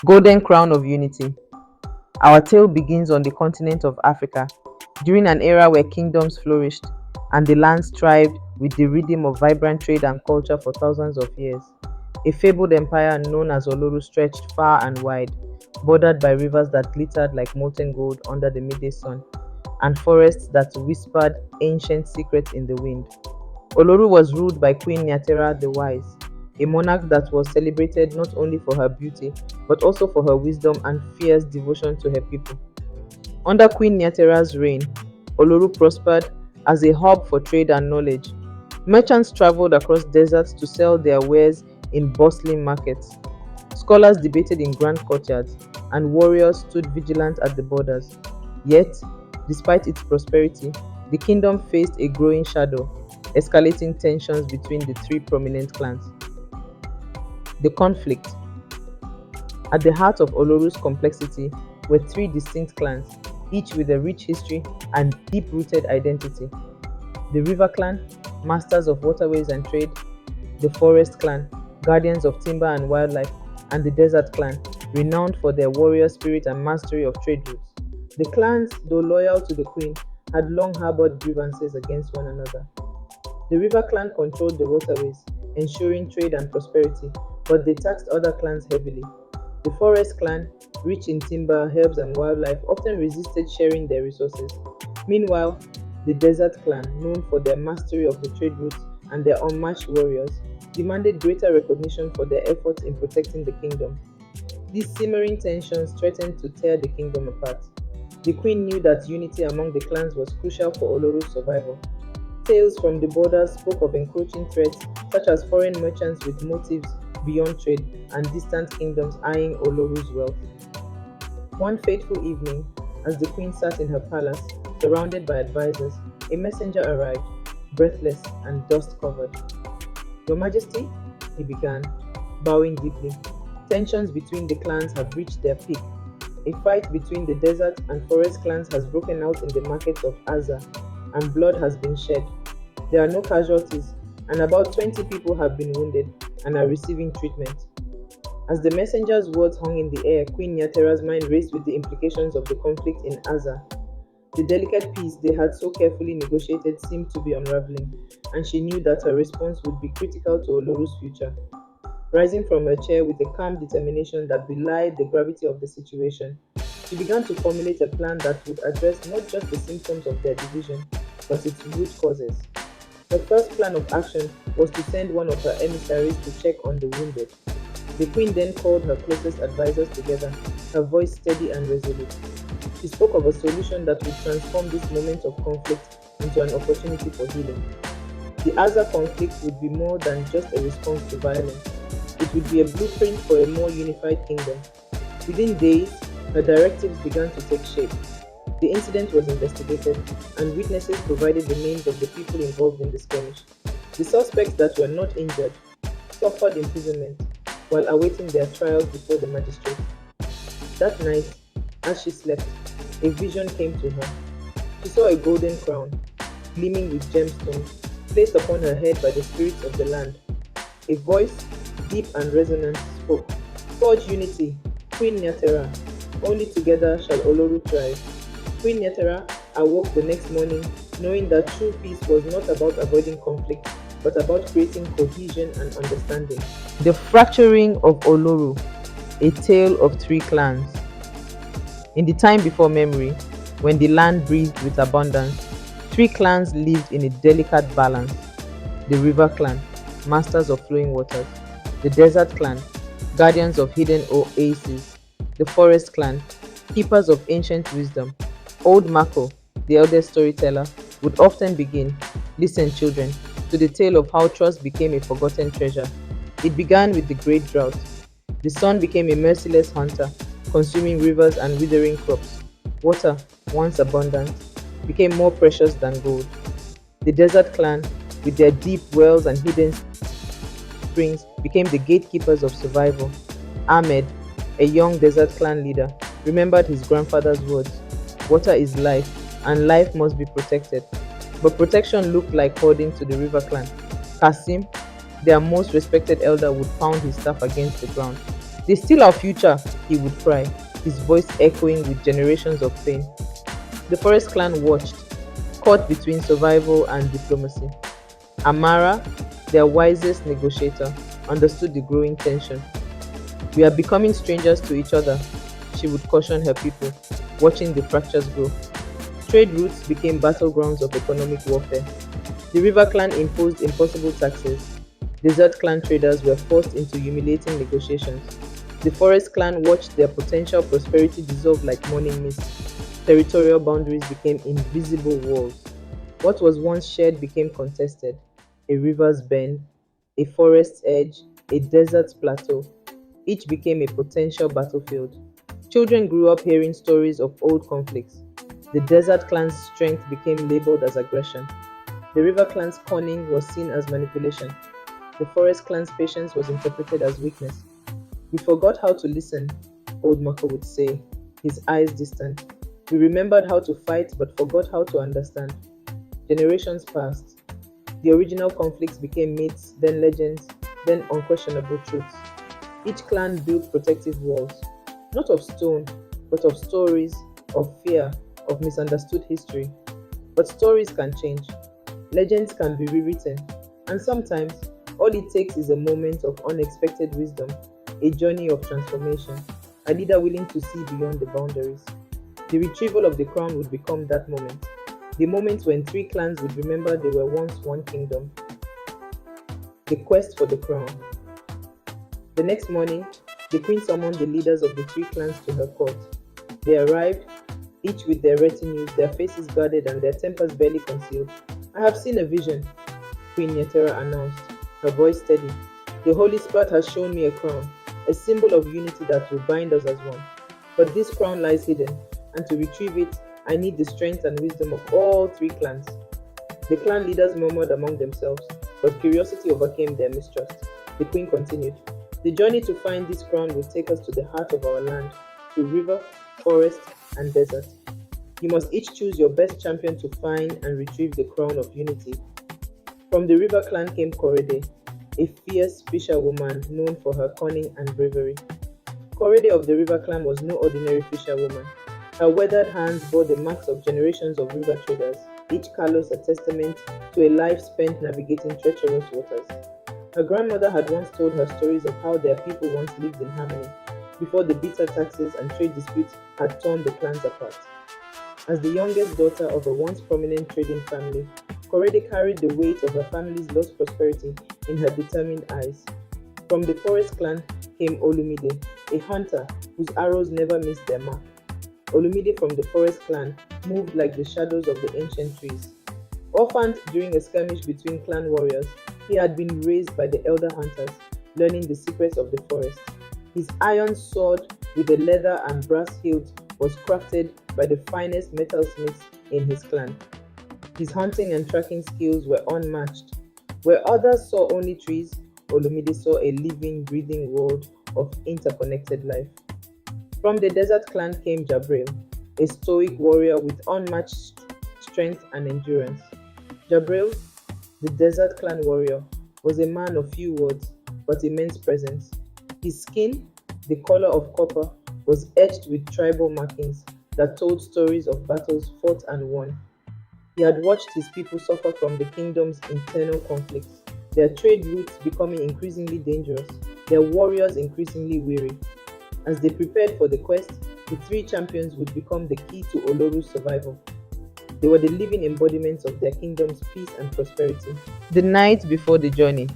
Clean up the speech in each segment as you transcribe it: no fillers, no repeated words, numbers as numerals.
Golden Crown of Unity. Our tale begins on the continent of Africa during an era where kingdoms flourished and the lands thrived with the rhythm of vibrant trade and culture for thousands of years. A fabled empire known as Oloru stretched far and wide, bordered by rivers that glittered like molten gold under the midday sun, and forests that whispered ancient secrets in the wind. Oloru was ruled by Queen Nyathera the Wise, a monarch that was celebrated not only for her beauty but also for her wisdom and fierce devotion to her people. Under Queen Nyathera's reign, Oloru prospered as a hub for trade and knowledge. Merchants traveled across deserts to sell their wares in bustling markets. Scholars debated in grand courtyards, and warriors stood vigilant at the borders. Yet, despite its prosperity, the kingdom faced a growing shadow, escalating tensions between the three prominent clans. The conflict. At the heart of Oloru's complexity were three distinct clans, each with a rich history and deep rooted identity. The River Clan, masters of waterways and trade, the Forest Clan, guardians of timber and wildlife, and the Desert Clan, renowned for their warrior spirit and mastery of trade routes. The clans, though loyal to the queen, had long harbored grievances against one another. The River Clan controlled the waterways, ensuring trade and prosperity, but they taxed other clans heavily. The Forest Clan, rich in timber, herbs, and wildlife, often resisted sharing their resources. Meanwhile, the Desert Clan, known for their mastery of the trade routes and their unmatched warriors, demanded greater recognition for their efforts in protecting the kingdom. These simmering tensions threatened to tear the kingdom apart. The queen knew that unity among the clans was crucial for Oloru's survival. Tales from the borders spoke of encroaching threats such as foreign merchants with motives beyond trade and distant kingdoms eyeing Oloru's wealth. One fateful evening, as the queen sat in her palace, surrounded by advisors, a messenger arrived, breathless and dust covered. Your Majesty, he began, bowing deeply. Tensions between the clans have reached their peak. A fight between the desert and forest clans has broken out in the markets of Aza, and blood has been shed. There are no casualties, and about 20 people have been wounded and are receiving treatment. As the messenger's words hung in the air, Queen Nyathera's mind raced with the implications of the conflict in Aza. The delicate peace they had so carefully negotiated seemed to be unraveling, and she knew that her response would be critical to Oloru's future. Rising from her chair with a calm determination that belied the gravity of the situation, she began to formulate a plan that would address not just the symptoms of their division, but its root causes. Her first plan of action was to send one of her emissaries to check on the wounded. The queen then called her closest advisors together, her voice steady and resolute. She spoke of a solution that would transform this moment of conflict into an opportunity for healing. The Aza conflict would be more than just a response to violence. It would be a blueprint for a more unified kingdom. Within days, her directives began to take shape. The incident was investigated, and witnesses provided the names of the people involved in the skirmish. The suspects that were not injured suffered imprisonment while awaiting their trials before the magistrate. That night, as she slept, a vision came to her. She saw a golden crown, gleaming with gemstones, placed upon her head by the spirits of the land. A voice, deep and resonant, spoke. Forge unity, Queen Nyathera. Only together shall Oloru thrive. Queen Nyathera awoke the next morning knowing that true peace was not about avoiding conflict, but about creating cohesion and understanding. The fracturing of Oloru, a tale of three clans. In the time before memory, when the land breathed with abundance, three clans lived in a delicate balance. The River Clan, masters of flowing waters. The Desert Clan, guardians of hidden oases. The Forest Clan, keepers of ancient wisdom. Old Mako, the eldest storyteller, would often begin, listen children, to the tale of how trust became a forgotten treasure. It began with the Great Drought. The sun became a merciless hunter, consuming rivers and withering crops. Water, once abundant, became more precious than gold. The Desert Clan, with their deep wells and hidden springs, became the gatekeepers of survival. Ahmed, a young Desert Clan leader, remembered his grandfather's words: water is life, and life must be protected. But protection looked like hoarding to the River Clan. Kasim, their most respected elder, would pound his staff against the ground. They steal our future, he would cry, his voice echoing with generations of pain. The forest clan watched, caught between survival and diplomacy. Amara, their wisest negotiator, understood the growing tension. We are becoming strangers to each other, she would caution her people, watching the fractures grow. Trade routes became battlegrounds of economic warfare. The river clan imposed impossible taxes. Desert clan traders were forced into humiliating negotiations. The forest clan watched their potential prosperity dissolve like morning mist. Territorial boundaries became invisible walls. What was once shared became contested. A river's bend, a forest's edge, a desert plateau. Each became a potential battlefield. Children grew up hearing stories of old conflicts. The desert clan's strength became labeled as aggression. The river clan's cunning was seen as manipulation. The forest clan's patience was interpreted as weakness. We forgot how to listen, old Mako would say, his eyes distant. We remembered how to fight but forgot how to understand. Generations passed. The original conflicts became myths, then legends, then unquestionable truths. Each clan built protective walls, not of stone, but of stories, of fear, of misunderstood history. But stories can change, legends can be rewritten, and sometimes all it takes is a moment of unexpected wisdom, a journey of transformation, a leader willing to see beyond the boundaries. The retrieval of the crown would become that moment, the moment when three clans would remember they were once one kingdom. The quest for the crown. The next morning, the queen summoned the leaders of the three clans to her court. They arrived, each with their retinues, their faces guarded and their tempers barely concealed. "I have seen a vision," Queen Nyathera announced, her voice steady. "The Holy Spirit has shown me a crown, a symbol of unity that will bind us as one. But this crown lies hidden, and to retrieve it, I need the strength and wisdom of all three clans." The clan leaders murmured among themselves, but curiosity overcame their mistrust. The queen continued, "The journey to find this crown will take us to the heart of our land, to river, forest, and desert. You must each choose your best champion to find and retrieve the crown of unity." From the river clan came Korede, a fierce fisherwoman known for her cunning and bravery. Korede of the river clan was no ordinary fisherwoman. Her weathered hands bore the marks of generations of river traders, each callous a testament to a life spent navigating treacherous waters. Her grandmother had once told her stories of how their people once lived in harmony, before the bitter taxes and trade disputes had torn the clans apart. As the youngest daughter of a once prominent trading family, Korede carried the weight of her family's lost prosperity in her determined eyes. From the forest clan came Olumide, a hunter whose arrows never missed their mark. Olumide from the forest clan moved like the shadows of the ancient trees. Orphaned during a skirmish between clan warriors, he had been raised by the elder hunters, learning the secrets of the forest. His iron sword with a leather and brass hilt was crafted by the finest metalsmiths in his clan. His hunting and tracking skills were unmatched. Where others saw only trees, Olumide saw a living, breathing world of interconnected life. From the desert clan came Jabril, a stoic warrior with unmatched strength and endurance. Jabril, the desert clan warrior, was a man of few words but immense presence. His skin, the color of copper, was etched with tribal markings that told stories of battles fought and won. He had watched his people suffer from the kingdom's internal conflicts, their trade routes becoming increasingly dangerous, their warriors increasingly weary. As they prepared for the quest, the three champions would become the key to Oloru's survival. They were the living embodiments of their kingdom's peace and prosperity. The night before the journey,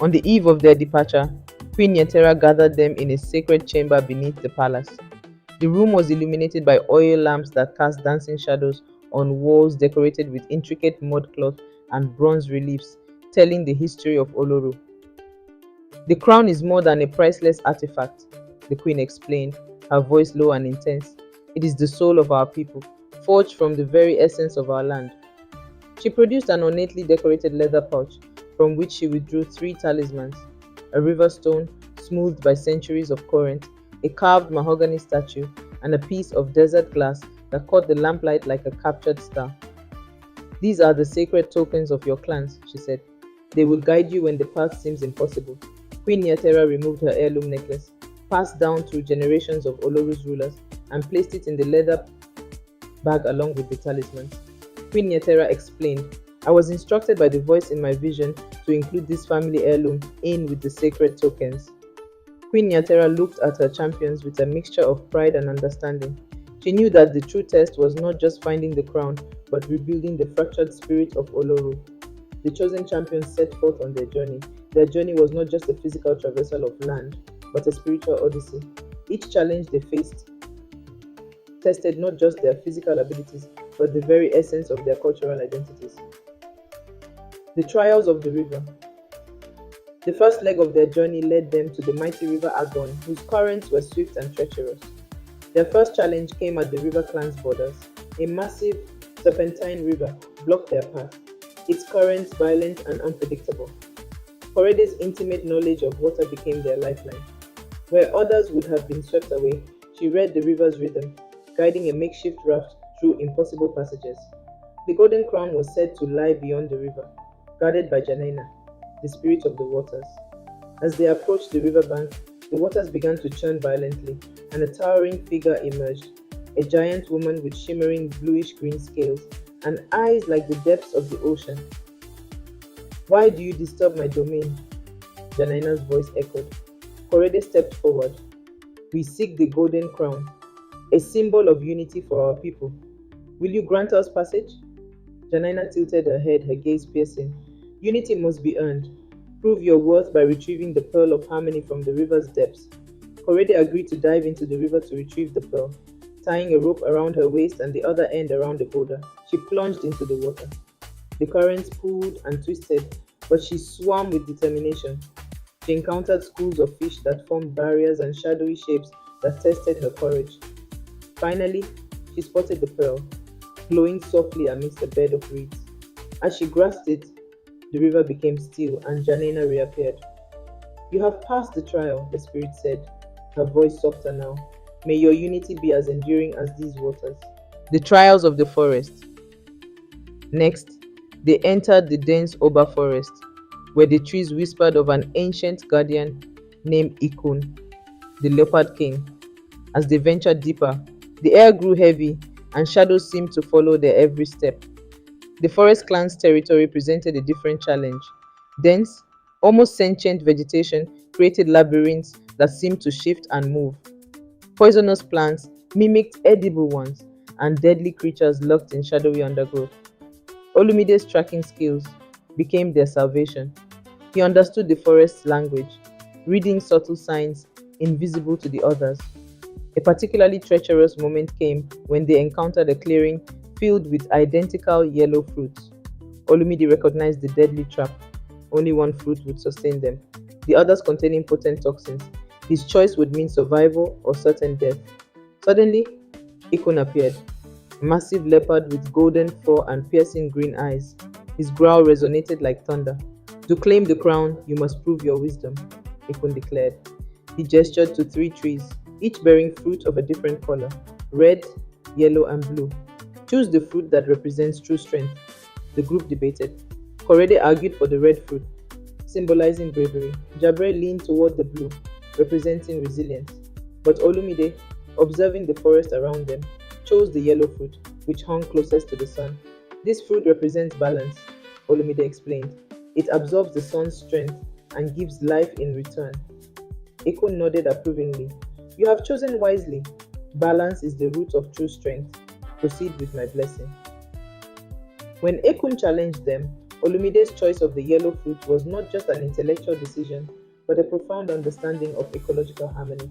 on the eve of their departure, Queen Nyathera gathered them in a sacred chamber beneath the palace. The room was illuminated by oil lamps that cast dancing shadows on walls decorated with intricate mud cloth and bronze reliefs telling the history of Oloru. "The crown is more than a priceless artifact," the queen explained, her voice low and intense. "It is the soul of our people, forged from the very essence of our land." She produced an ornately decorated leather pouch from which she withdrew three talismans: a river stone smoothed by centuries of current, a carved mahogany statue, and a piece of desert glass that caught the lamplight like a captured star. "These are the sacred tokens of your clans," she said. "They will guide you when the path seems impossible." Queen Nyathera removed her heirloom necklace, passed down through generations of Oloru's rulers, and placed it in the leather bag along with the talismans. Queen Nyathera explained, I was instructed by the voice in my vision to include this family heirloom in with the sacred tokens. Queen Nyathera looked at her champions with a mixture of pride and understanding. She knew that the true test was not just finding the crown, but rebuilding the fractured spirit of Oloru. The chosen champions set forth on their journey. Their journey was not just a physical traversal of land, but a spiritual odyssey. Each challenge they faced tested not just their physical abilities, but the very essence of their cultural identities. The trials of the river. The first leg of their journey led them to the mighty river Agon, whose currents were swift and treacherous. Their first challenge came at the river clan's borders. A massive, serpentine river blocked their path, its currents violent and unpredictable. Korede's intimate knowledge of water became their lifeline. Where others would have been swept away, she read the river's rhythm, guiding a makeshift raft through impossible passages. The golden crown was said to lie beyond the river, guarded by Janaina, the spirit of the waters. As they approached the riverbank, the waters began to churn violently, and a towering figure emerged, a giant woman with shimmering bluish-green scales and eyes like the depths of the ocean. Why do you disturb my domain? Janaina's voice echoed. Korede stepped forward. We seek the golden crown, a symbol of unity for our people. Will you grant us passage? Janaina tilted her head, her gaze piercing. Unity must be earned. Prove your worth by retrieving the pearl of harmony from the river's depths. Korede agreed to dive into the river to retrieve the pearl. Tying a rope around her waist and the other end around the boulder, she plunged into the water. The currents pulled and twisted, but she swam with determination. She encountered schools of fish that formed barriers and shadowy shapes that tested her courage. Finally, she spotted the pearl, glowing softly amidst a bed of reeds. As she grasped it, the river became still and Janaina reappeared. You have passed the trial, the spirit said, her voice softer now. May your unity be as enduring as these waters. The trials of the forest. Next, they entered the dense Oba forest, where the trees whispered of an ancient guardian named Ikun, the leopard king. As they ventured deeper, the air grew heavy and shadows seemed to follow their every step. The forest clan's territory presented a different challenge. Dense, almost sentient vegetation created labyrinths that seemed to shift and move. Poisonous plants mimicked edible ones, and deadly creatures lurked in shadowy undergrowth. Olumide's tracking skills became their salvation. He understood the forest's language, reading subtle signs invisible to the others. A particularly treacherous moment came when they encountered a clearing filled with identical yellow fruits. Olumide recognized the deadly trap. Only one fruit would sustain them, the others containing potent toxins. His choice would mean survival or certain death. Suddenly, Ikon appeared, a massive leopard with golden fur and piercing green eyes. His growl resonated like thunder. To claim the crown, you must prove your wisdom, Ikon declared. He gestured to 3 trees, each bearing fruit of a different color, red, yellow, and blue. Choose the fruit that represents true strength. The group debated. Korede argued for the red fruit, symbolizing bravery. Jabre leaned toward the blue, representing resilience. But Olumide, observing the forest around them, chose the yellow fruit, which hung closest to the sun. This fruit represents balance, Olumide explained. It absorbs the sun's strength and gives life in return. Eko nodded approvingly. You have chosen wisely. Balance is the root of true strength. Proceed with my blessing. When Ekun challenged them, Olumide's choice of the yellow fruit was not just an intellectual decision, but a profound understanding of ecological harmony.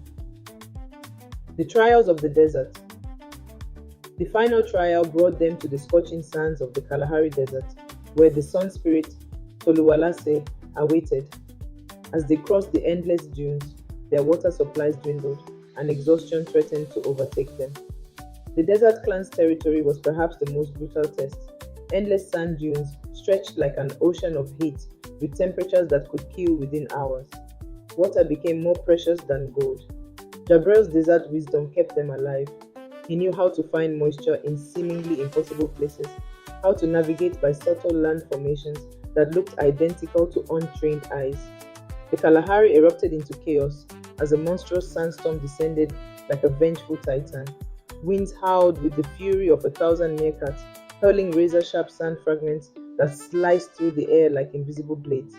The trials of the desert. The final trial brought them to the scorching sands of the Kalahari Desert, where the sun spirit Toluwalase awaited. As they crossed the endless dunes, their water supplies dwindled, and exhaustion threatened to overtake them. The desert clan's territory was perhaps the most brutal test. Endless sand dunes stretched like an ocean of heat, with temperatures that could kill within hours. Water became more precious than gold. Jabrel's desert wisdom kept them alive. He knew how to find moisture in seemingly impossible places, how to navigate by subtle land formations that looked identical to untrained eyes. The Kalahari erupted into chaos as a monstrous sandstorm descended like a vengeful titan. Winds howled with the fury of 1,000 meerkats, hurling razor-sharp sand fragments that sliced through the air like invisible blades.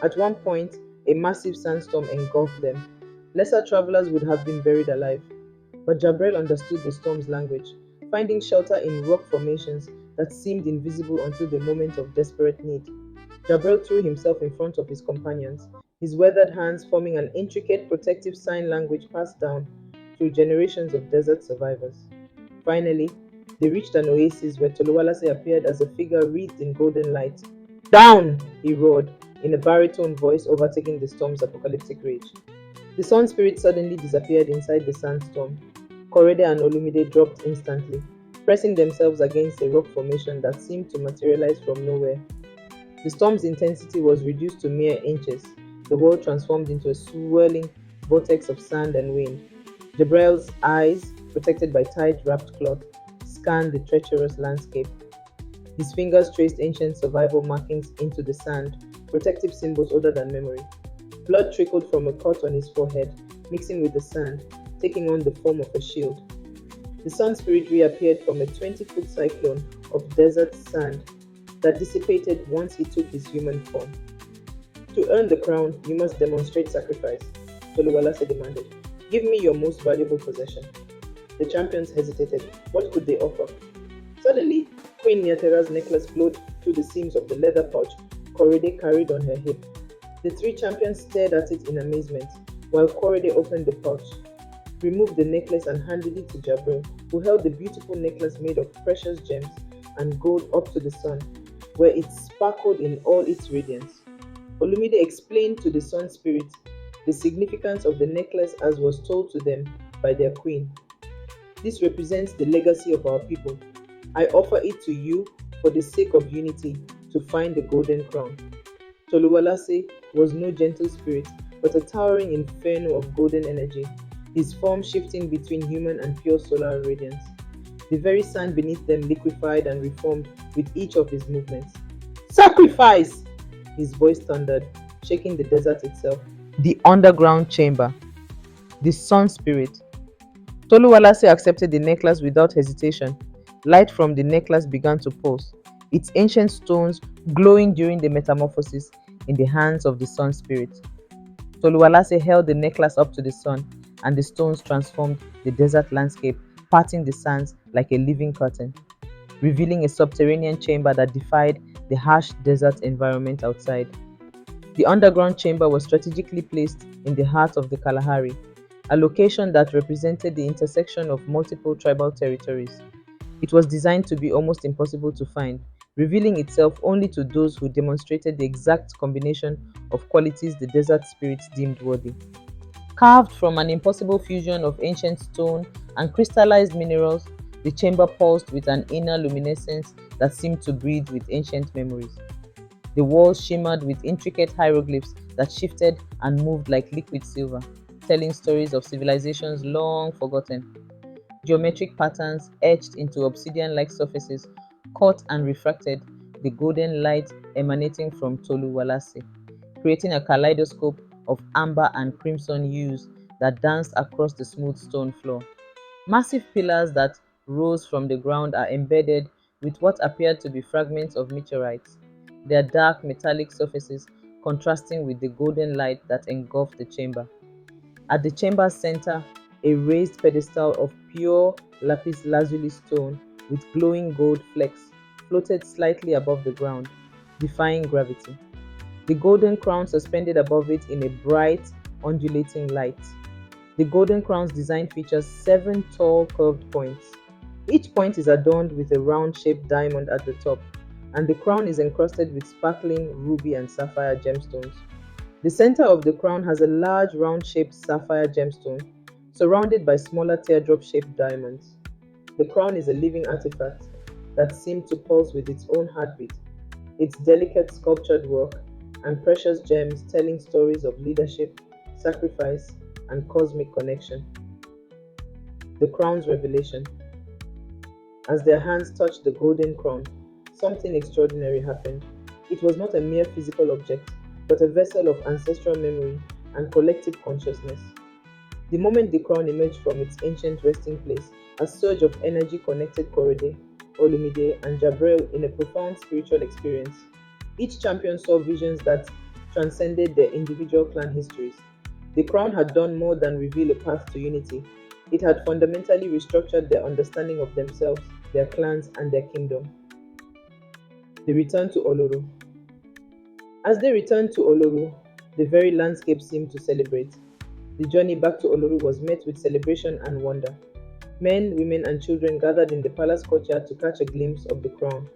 At one point, a massive sandstorm engulfed them. Lesser travelers would have been buried alive. But Jabril understood the storm's language, finding shelter in rock formations that seemed invisible until the moment of desperate need. Jabril threw himself in front of his companions, his weathered hands forming an intricate protective sign language passed down through generations of desert survivors. Finally, they reached an oasis where Toluwalase appeared as a figure wreathed in golden light. Down! He roared, in a baritone voice overtaking the storm's apocalyptic rage. The sun spirit suddenly disappeared inside the sandstorm. Korede and Olumide dropped instantly, pressing themselves against a rock formation that seemed to materialize from nowhere. The storm's intensity was reduced to mere inches. The world transformed into a swirling vortex of sand and wind. Jabrail's eyes, protected by tide-wrapped cloth, scanned the treacherous landscape. His fingers traced ancient survival markings into the sand, protective symbols older than memory. Blood trickled from a cut on his forehead, mixing with the sand, taking on the form of a shield. The sun spirit reappeared from a 20-foot cyclone of desert sand that dissipated once he took his human form. To earn the crown, you must demonstrate sacrifice, Toluwalase demanded. Give me your most valuable possession. The champions hesitated. What could they offer? Suddenly, Queen Nyathera's necklace glowed through the seams of the leather pouch Korede carried on her hip. The three champions stared at it in amazement, while Korede opened the pouch, removed the necklace and handed it to Jabril, who held the beautiful necklace made of precious gems and gold up to the sun, where it sparkled in all its radiance. Olumide explained to the sun spirit the significance of the necklace as was told to them by their queen. This represents the legacy of our people. I offer it to you for the sake of unity to find the golden crown. Toluwalase was no gentle spirit, but a towering inferno of golden energy, his form shifting between human and pure solar radiance. The very sand beneath them liquefied and reformed with each of his movements. Sacrifice! His voice thundered, shaking the desert itself. The underground chamber. The sun spirit. Toluwalase accepted the necklace without hesitation. Light from the necklace began to pulse, its ancient stones glowing during the metamorphosis in the hands of the sun spirit. Toluwalase held the necklace up to the sun, and the stones transformed the desert landscape, parting the sands like a living curtain, revealing a subterranean chamber that defied the harsh desert environment outside. The underground chamber was strategically placed in the heart of the Kalahari, a location that represented the intersection of multiple tribal territories. It was designed to be almost impossible to find, revealing itself only to those who demonstrated the exact combination of qualities the desert spirits deemed worthy. Carved from an impossible fusion of ancient stone and crystallized minerals, the chamber pulsed with an inner luminescence that seemed to breathe with ancient memories. The walls shimmered with intricate hieroglyphs that shifted and moved like liquid silver, telling stories of civilizations long forgotten. Geometric patterns etched into obsidian-like surfaces caught and refracted the golden light emanating from Toluwalase, creating a kaleidoscope of amber and crimson hues that danced across the smooth stone floor. Massive pillars that rose from the ground are embedded with what appeared to be fragments of meteorites, their dark metallic surfaces contrasting with the golden light that engulfed the chamber. At the chamber's center, a raised pedestal of pure lapis lazuli stone with glowing gold flecks floated slightly above the ground, defying gravity. The golden crown suspended above it in a bright, undulating light. The golden crown's design features 7 tall curved points. Each point is adorned with a round-shaped diamond at the top, and the crown is encrusted with sparkling ruby and sapphire gemstones. The center of the crown has a large round-shaped sapphire gemstone, surrounded by smaller teardrop-shaped diamonds. The crown is a living artifact that seemed to pulse with its own heartbeat, its delicate sculptured work and precious gems telling stories of leadership, sacrifice, and cosmic connection. The crown's revelation. As their hands touched the golden crown, something extraordinary happened. It was not a mere physical object. but a vessel of ancestral memory and collective consciousness. The moment the crown emerged from its ancient resting place, a surge of energy connected Korede, Olumide, and Jabril in a profound spiritual experience. Each champion saw visions that transcended their individual clan histories. The crown had done more than reveal a path to unity. It had fundamentally restructured their understanding of themselves, their clans, and their kingdom. The return to Oloru. As they returned to Oloru, the very landscape seemed to celebrate. The journey back to Oloru was met with celebration and wonder. Men, women, and children gathered in the palace courtyard to catch a glimpse of the crown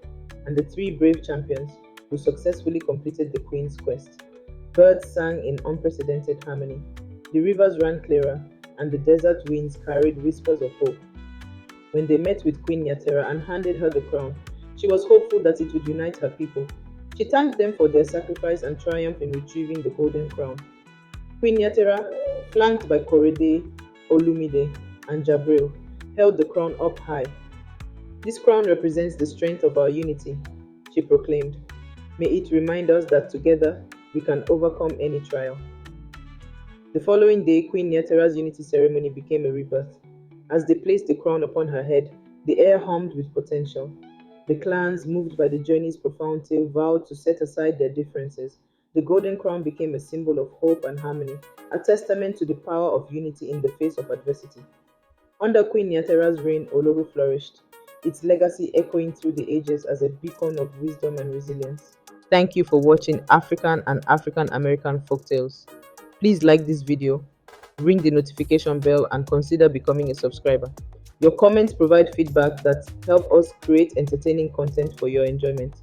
and the three brave champions who successfully completed the queen's quest. Birds sang in unprecedented harmony. The rivers ran clearer, and the desert winds carried whispers of hope. When they met with Queen Nyathera and handed her the crown, she was hopeful that it would unite her people. She thanked them for their sacrifice and triumph in retrieving the golden crown. Queen Nyathera, flanked by Korede, Olumide, and Jabril, held the crown up high. This crown represents the strength of our unity, she proclaimed. May it remind us that together we can overcome any trial. The following day, Queen Nyathera's unity ceremony became a rebirth. As they placed the crown upon her head, the air hummed with potential. The clans, moved by the journey's profound tale, vowed to set aside their differences. The golden crown became a symbol of hope and harmony, a testament to the power of unity in the face of adversity. Under Queen Nyathera's reign, Oloru flourished, its legacy echoing through the ages as a beacon of wisdom and resilience. Thank you for watching African and African American folktales. Please like this video, ring the notification bell, and consider becoming a subscriber. Your comments provide feedback that help us create entertaining content for your enjoyment.